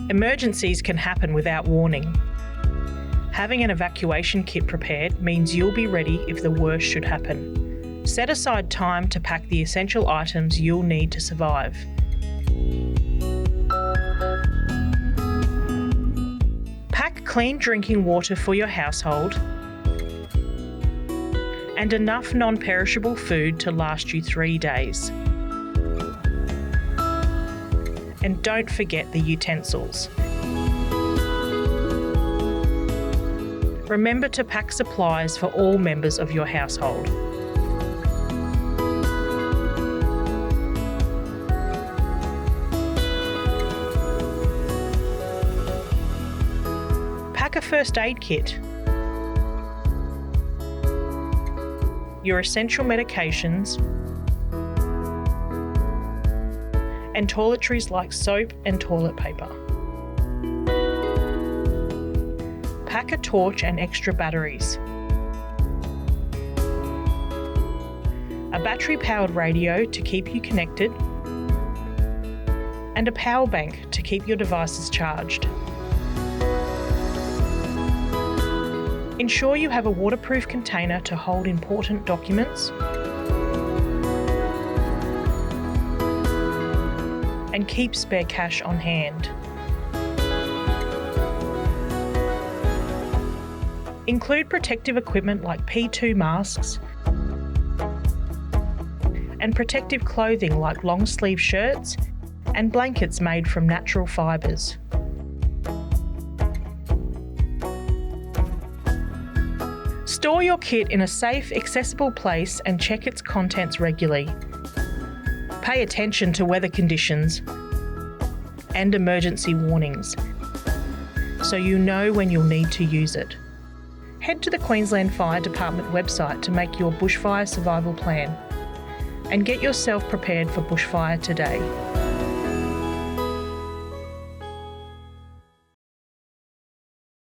Emergencies can happen without warning. Having an evacuation kit prepared means you'll be ready if the worst should happen. Set aside time to pack the essential items you'll need to survive. Pack clean drinking water for your household and enough non-perishable food to last you 3 days. And don't forget the utensils. Remember to pack supplies for all members of your household. Pack a first aid kit, your essential medications, and toiletries like soap and toilet paper. Pack a torch and extra batteries. A battery-powered radio to keep you connected, and a power bank to keep your devices charged. Ensure you have a waterproof container to hold important documents, and keep spare cash on hand. Include protective equipment like P2 masks and protective clothing like long sleeve shirts and blankets made from natural fibres. Store your kit in a safe, accessible place and check its contents regularly. Pay attention to weather conditions and emergency warnings so you know when you'll need to use it. Head to the Queensland Fire Department website to make your bushfire survival plan and get yourself prepared for bushfire today.